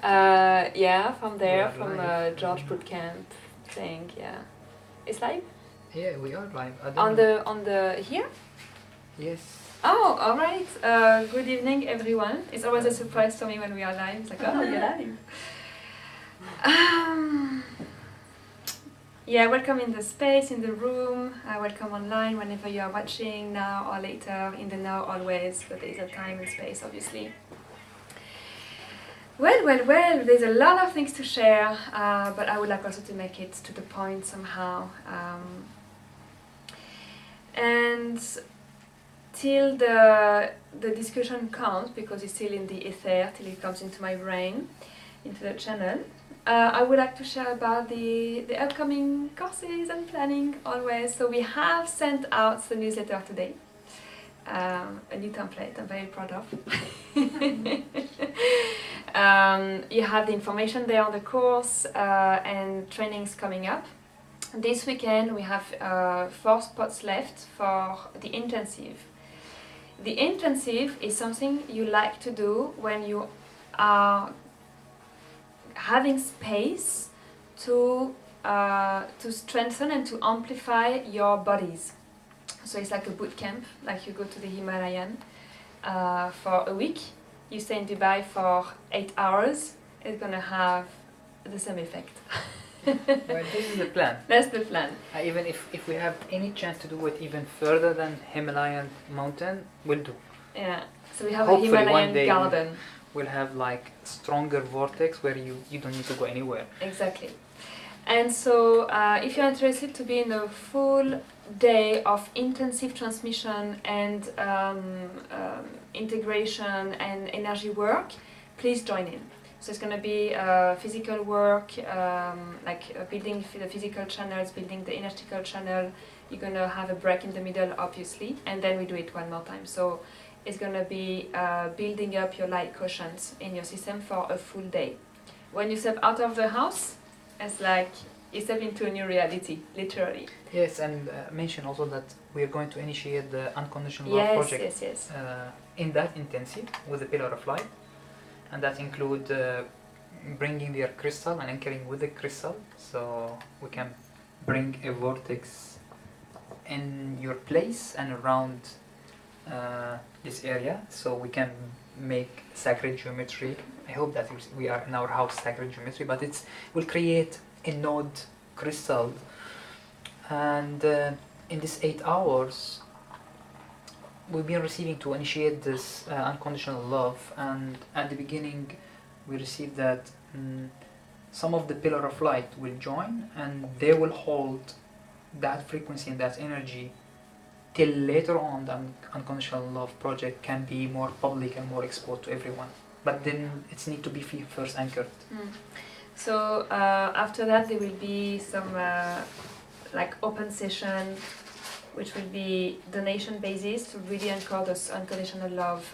Yeah, from there, are from live. George Bootcamp thing. Yeah, it's live Yeah, we are live. I don't on know. the here. Yes. Oh, all right. Good evening, everyone. It's always a surprise to me when we are live. It's like, oh, you're live. Yeah, welcome in the space, in the room. Welcome online whenever you are watching now or later. In the now, always, but there is a time and space, obviously. Well, there's a lot of things to share, but I would like also to make it to the point somehow. And till the discussion comes, because it's still in the ether, till it comes into my brain, into the channel, I would like to share about the upcoming courses and planning always. So we have sent out the newsletter today. A new template I'm very proud of. You have the information there on the course and trainings coming up. This weekend we have 4 spots left for the intensive. The intensive is something you like to do when you are having space to strengthen and to amplify your bodies. So it's like a boot camp, like you go to the Himalayan for a week. You stay in Dubai for 8 hours. It's gonna have the same effect. Well, this is the plan. That's the plan. Even if we have any chance to do it even further than Himalayan mountain, we'll do. Yeah. So we have Hopefully a Himalayan one day garden. We'll have like stronger vortex where you don't need to go anywhere. Exactly. And so if you're interested to be in a full day of intensive transmission and integration and energy work, please join in. So it's going to be physical work, building the physical channels, building the energetical channel. You're going to have a break in the middle, obviously, and then we do it one more time. So it's going to be building up your light quotient in your system for a full day. When you step out of the house, it's like you step into a new reality, literally. Yes, and mention also that we are going to initiate the Unconditional Love project in that intensive with the Pillar of Light, and that include bringing their crystal and anchoring with the crystal, so we can bring a vortex in your place and around this area, so we can make sacred geometry. I hope that we are in our house sacred geometry, but it will create a node crystal, and in these 8 hours we've been receiving to initiate this unconditional love, and at the beginning we received that some of the pillar of light will join and they will hold that frequency and that energy till later on the unconditional love project can be more public and more exposed to everyone, but then it's need to be first anchored. So after that there will be some like open session, which will be donation basis to really anchor those unconditional love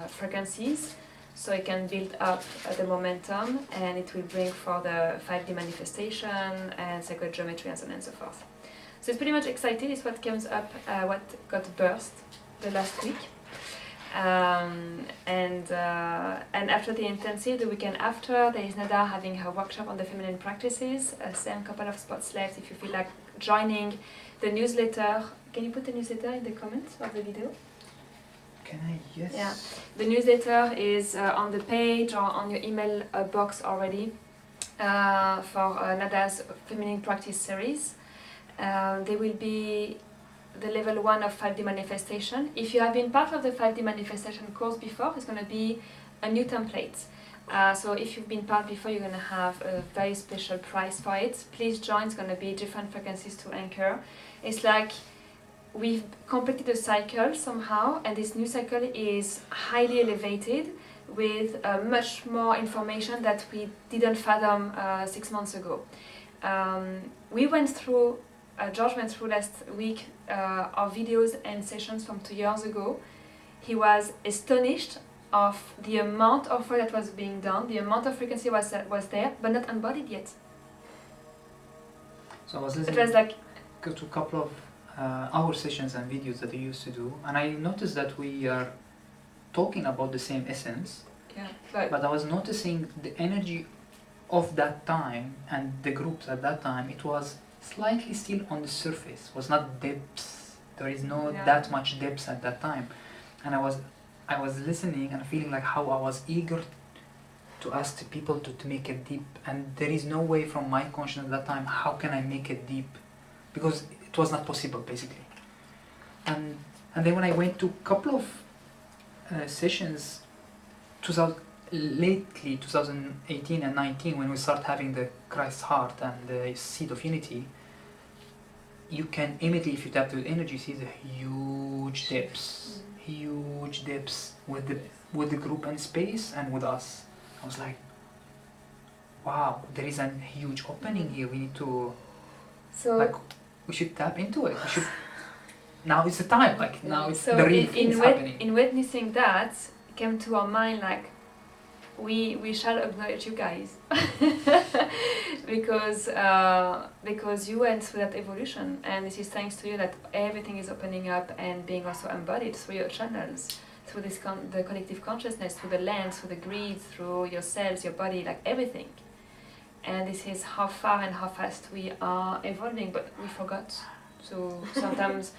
frequencies, so it can build up the momentum, and it will bring for the 5D manifestation and sacred geometry and so on and so forth. So it's pretty much exciting. It's what comes up, what got burst the last week. And after the intensive, the weekend after, there is Nada having her workshop on the feminine practices. Same couple of spots left if you feel like joining the newsletter. Can you put the newsletter in the comments of the video? Can I? Yes. Yeah. The newsletter is on the page or on your email box already for Nada's feminine practice series. There will be the level 1 of 5D manifestation. If you have been part of the 5D manifestation course before, it's going to be a new template. So if you've been part before, you're going to have a very special price for it. Please join. It's going to be different frequencies to anchor. It's like we've completed a cycle somehow, and this new cycle is highly elevated with much more information that we didn't fathom 6 months ago. We went through George went through last week our videos and sessions from 2 years ago. He was astonished of the amount of work that was being done, the amount of frequency was there, but not embodied yet. So I was listening to a couple of our sessions and videos that you used to do, and I noticed that we are talking about the same essence, Yeah, but I was noticing the energy of that time and the groups at that time. It was slightly still on the surface. It was not depths. There is no that much depths at that time, and I was listening and feeling like how I was eager to ask the people to make it deep, and there is no way from my consciousness at that time how can I make it deep, because it was not possible basically. And then when I went to a couple of sessions, lately 2018 and 19, when we start having the Christ heart and the seed of unity, you can immediately, if you tap the energy, see the huge depths with the group and space and with us. I was like, wow, there is a huge opening here. We need to, we should tap into it. We should. Now is the time. Like now, it's the real thing happening. In witnessing that, it came to our mind like, we shall acknowledge you guys because you went through that evolution, and this is thanks to you that everything is opening up and being also embodied through your channels, through this the collective consciousness, through the land, through the grid, through your cells, your body, like everything. And this is how far and how fast we are evolving, but we forgot to sometimes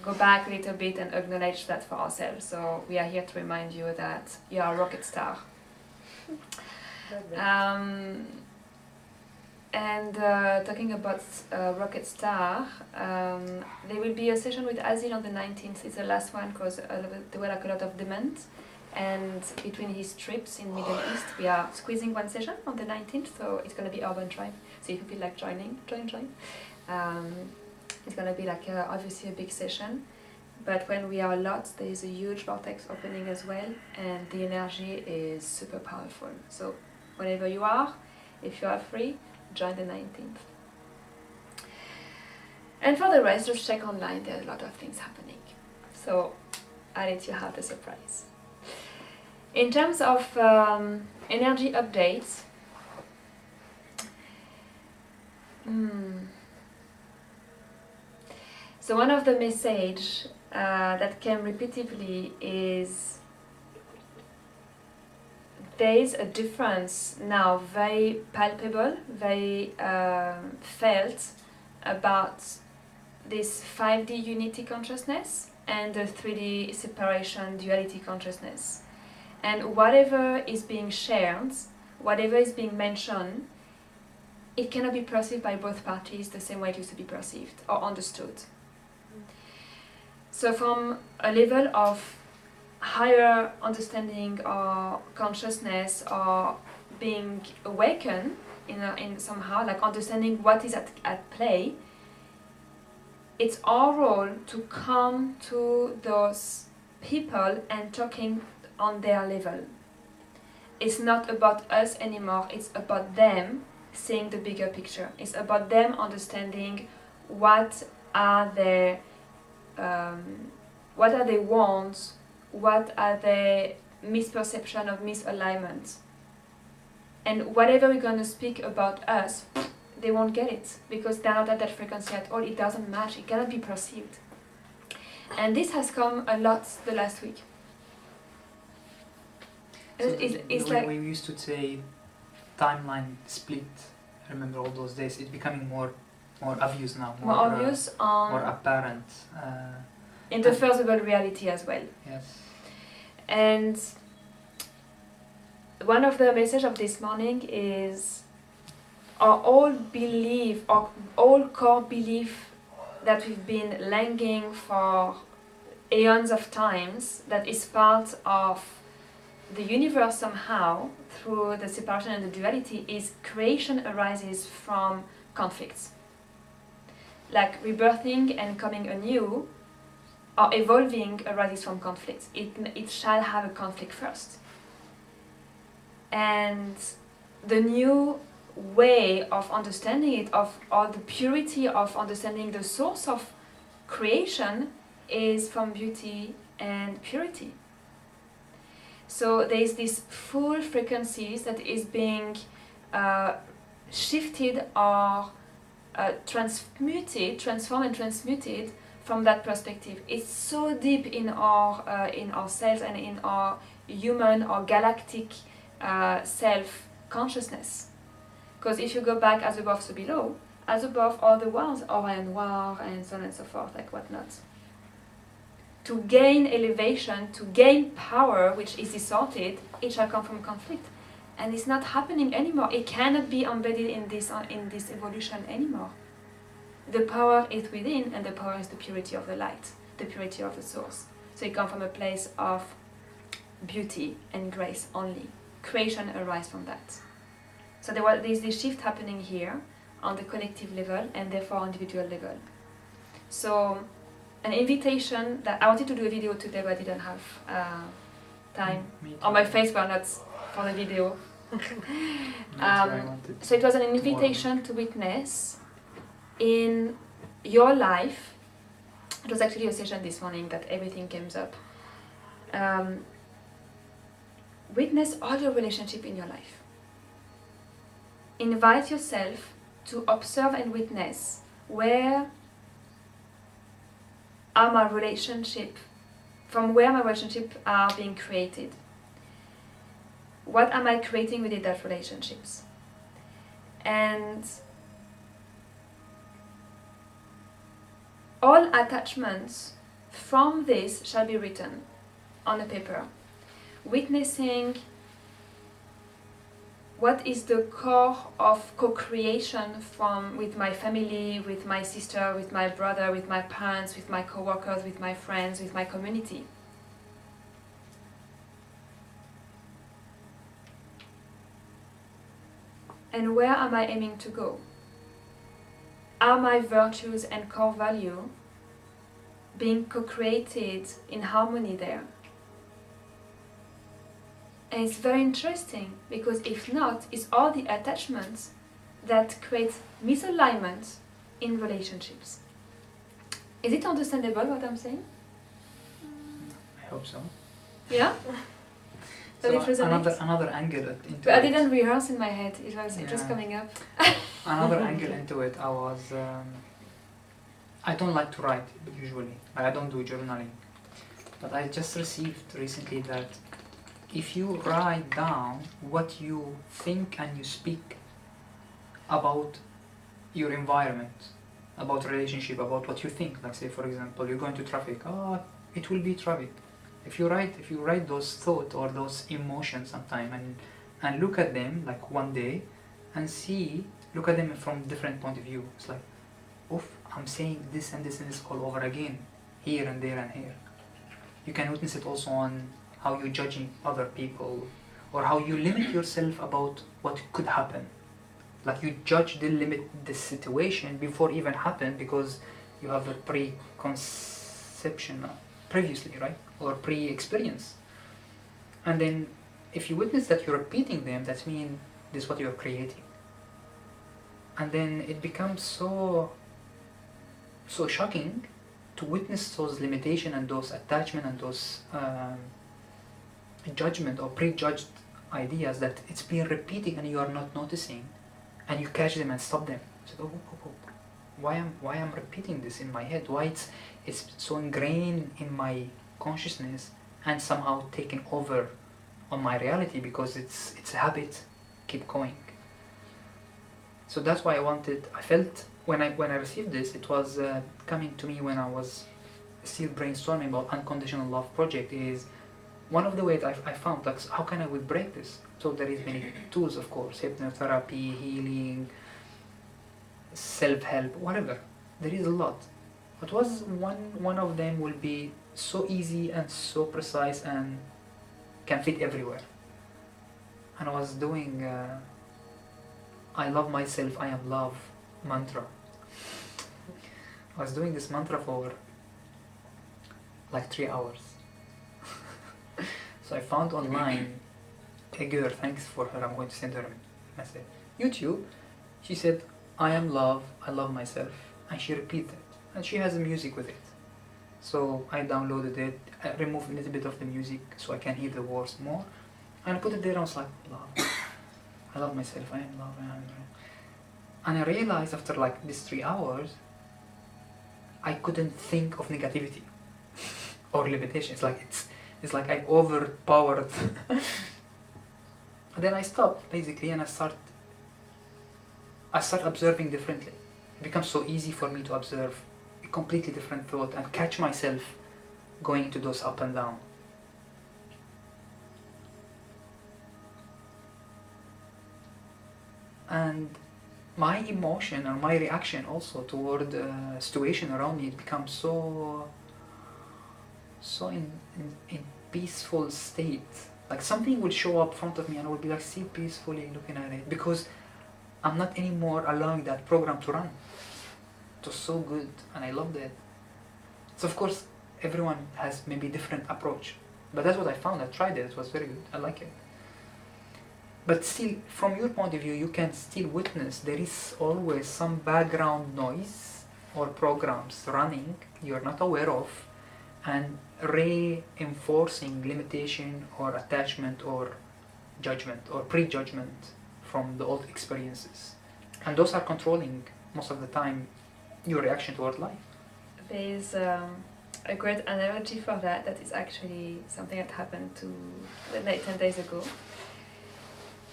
go back a little bit and acknowledge that for ourselves. So we are here to remind you that you are a rocket star. Talking about Rocket Star, there will be a session with Azil on the 19th. It's the last one because there were like a lot of demand, and between his trips in Middle East we are squeezing one session on the 19th, so it's going to be Urban Tribe. So if you feel like join. It's going to be like obviously a big session, but when we are a lot, there is a huge vortex opening as well, and the energy is super powerful. So whenever you are, if you are free, join the 19th. And for the rest, just check online, there's a lot of things happening. So I'll let you have the surprise. In terms of energy updates, so one of the messages that came repeatedly is there is a difference now, very palpable, very felt, about this 5D unity consciousness and the 3D separation duality consciousness. And whatever is being shared, whatever is being mentioned, it cannot be perceived by both parties the same way it used to be perceived or understood. So from a level of higher understanding or consciousness or being awakened in somehow, like understanding what is at play, it's our role to come to those people and talking on their level. It's not about us anymore, it's about them seeing the bigger picture. It's about them understanding what are their wants, what are their misperception of misalignment. And whatever we're going to speak about us, they won't get it because they're not at that frequency at all. It doesn't match, it cannot be perceived. And this has come a lot the last week. So it's like we used to say timeline split. I remember all those days. It's becoming more obvious now. More obvious, more apparent. In the visible reality as well. Yes. And one of the messages of this morning is our all core belief that we've been langing for eons of times, that is part of the universe somehow through the separation and the duality, is creation arises from conflicts. Like rebirthing and coming anew or evolving arises from conflicts. It shall have a conflict first. And the new way of understanding it, or the purity of understanding the source of creation, is from beauty and purity. So there is this full frequencies that is being shifted or transformed and transmuted from that perspective. It's so deep in our cells and in our human or galactic self-consciousness. Because if you go back as above, so below, as above all the worlds, Orion War, and so on and so forth, like whatnot. To gain elevation, to gain power, which is distorted, it shall come from conflict. And it's not happening anymore. It cannot be embedded in this evolution anymore. The power is within, and the power is the purity of the light, the purity of the source. So it comes from a place of beauty and grace only. Creation arises from that. So there is this shift happening here on the collective level and therefore on individual level. So an invitation that I wanted to do a video today, but I didn't have time. On my face, but not for the video. So it was an invitation to witness in your life. It was actually a session this morning that everything came up. Witness all your relationship in your life. Invite yourself to observe and witness where are my relationship, from where my relationship are being created. What am I creating within that relationships? And all attachments from this shall be written on a paper, witnessing what is the core of co-creation with my family, with my sister, with my brother, with my parents, with my co-workers, with my friends, with my community. And where am I aiming to go? Are my virtues and core value being co-created in harmony there? And it's very interesting, because if not, it's all the attachments that create misalignment in relationships. Is it understandable what I'm saying? I hope so. Yeah? So another angle into but I didn't rehearse in my head, it was just coming up. Another angle into it, I don't like to write usually, I don't do journaling. But I just received recently that if you write down what you think and you speak about your environment, about relationship, about what you think, like say for example, you're going to traffic, it will be traffic. If you write those thoughts or those emotions sometime and look at them like one day and look at them from different point of view. It's like, oof, I'm saying this and this and this all over again, here and there and here. You can witness it also on how you're judging other people, or how you limit yourself about what could happen. Like you limit the situation before even happen because you have a preconception previously, right? Or pre-experience. And then if you witness that you're repeating them, that means this is what you're creating. And then it becomes so shocking to witness those limitations and those attachment and those judgment or prejudged ideas that it's been repeating and you are not noticing, and you catch them and stop them. So, why am repeating this in my head? Why it's so ingrained in my consciousness and somehow taken over on my reality, because it's a habit. Keep going. So that's why I felt when I received this, it was coming to me when I was still brainstorming about Unconditional Love project. Is one of the ways I found, like, how can I break this? So there is many tools, of course, hypnotherapy, healing, self-help, whatever. There is a lot. But was one of them will be so easy and so precise and can fit everywhere. And I was doing I love myself, I am love mantra. I was doing this mantra for like 3 hours. So I found online a girl, thanks for her, I'm going to send her a message. YouTube, she said, I am love, I love myself, and she repeated it. And she has music with it. So I downloaded it, I removed a little bit of the music so I can hear the words more, and I put it there and I was like, love, I love myself, I am love, I am love. And I realized after like these 3 hours, I couldn't think of negativity or limitation. It's like It's like I overpowered. And then I stop basically, and I start observing differently. It becomes so easy for me to observe a completely different thought and catch myself going into those up and down. And my emotion or my reaction also toward the situation around me, it becomes so in peaceful state. Like something will show up in front of me and I will be like still peacefully looking at it, because I'm not anymore allowing that program to run. It was so good and I loved it. So of course everyone has maybe different approach, but that's what I found. I tried it, it was very good, I like it. But still, from your point of view, you can still witness there is always some background noise or programs running you're not aware of and reinforcing limitation or attachment or judgment or prejudgment from the old experiences. And those are controlling most of the time your reaction toward life. There's a great analogy for that is actually something that happened 10 days ago.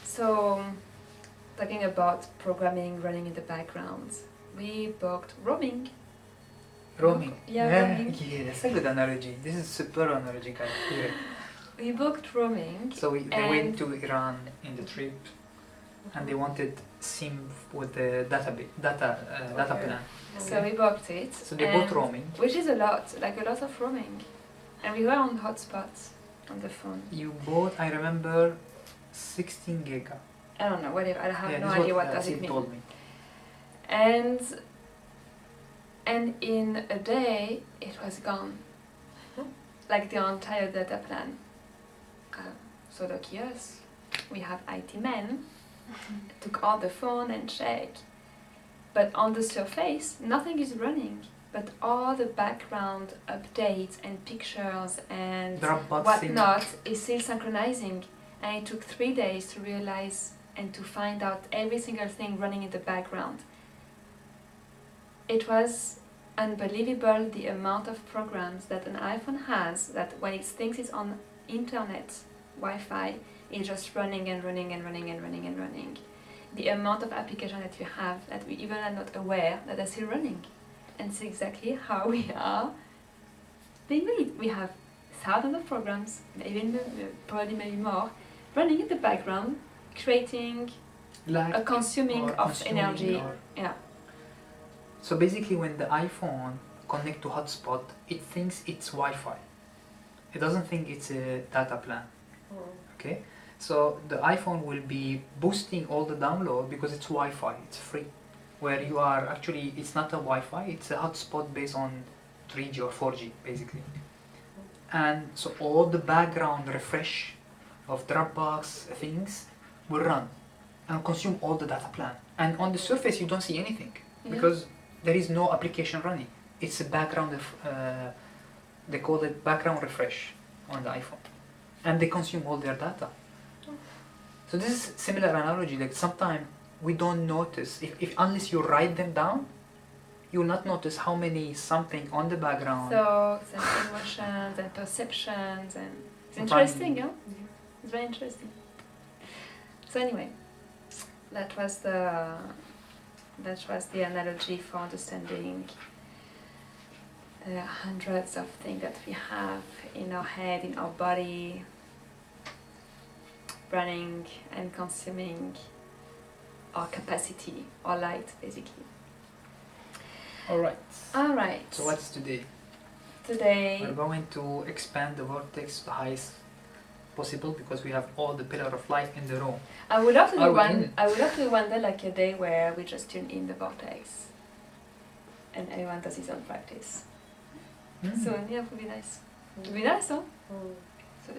So, talking about programming running in the background, we booked roaming. Roaming? Roaming. Yeah, that's a good analogy. This is super analogy, guys. Yeah. We booked roaming. So they went to Iran in the trip, and they wanted SIM with the data plan. So we booked it. So they bought roaming. Which is a lot of roaming. And we were on hotspots on the phone. You bought, I remember, 16 giga. I don't know, whatever. I have no idea what does it mean. Told me. And in a day, it was gone. Like the entire data plan. So lucky us. We have IT men. Took out the phone and checked. But on the surface, nothing is running. But all the background updates and pictures and whatnot is still synchronizing. And it took 3 days to realize and to find out every single thing running in the background. It was unbelievable the amount of programs that an iPhone has, that when it thinks it's on internet, Wi-Fi, it's just running and running and running and running and running. The amount of applications that you have that we even are not aware that are still running. And it's exactly how we are being made. We have thousands of programs, probably maybe more, running in the background, creating a consuming of energy. Yeah. So basically when the iPhone connects to hotspot, it thinks it's Wi-Fi. It doesn't think it's a data plan. Okay? So the iPhone will be boosting all the download because it's Wi-Fi, it's free. Where you are actually, it's not a Wi-Fi, it's a hotspot based on 3G or 4G basically. And so all the background refresh of Dropbox things will run and consume all the data plan. And on the surface you don't see anything because there is no application running. It's a background of, they call it background refresh on the iPhone. And they consume all their data. So this is similar analogy, like sometimes we don't notice, if unless you write them down, you will not notice how many something on the background. Thoughts and emotions and perceptions, and it's interesting, yeah? It's very interesting. So anyway, that was the analogy for understanding the hundreds of things that we have in our head, in our body, running and consuming our capacity, our light, basically. Alright. So what's today? Today we're going to expand the vortex to the highest possible because we have all the pillar of light in the room. I would love to do one day, like a day where we just tune in the vortex and everyone does his own practice. So yeah, it would be nice. It would be nice, huh? So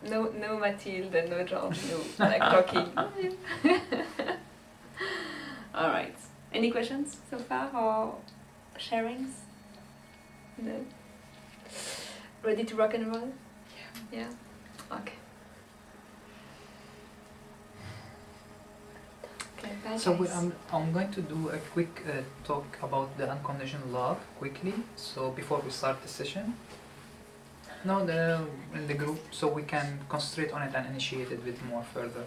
no Mathilde, no George, no like talking. Alright. Any questions so far or sharings? No? Ready to rock and roll? Yeah. Okay. Okay, bye so guys. I'm going to do a quick talk about the unconditional love quickly. So before we start the session, No, in the group, so we can concentrate on it and initiate it with more further.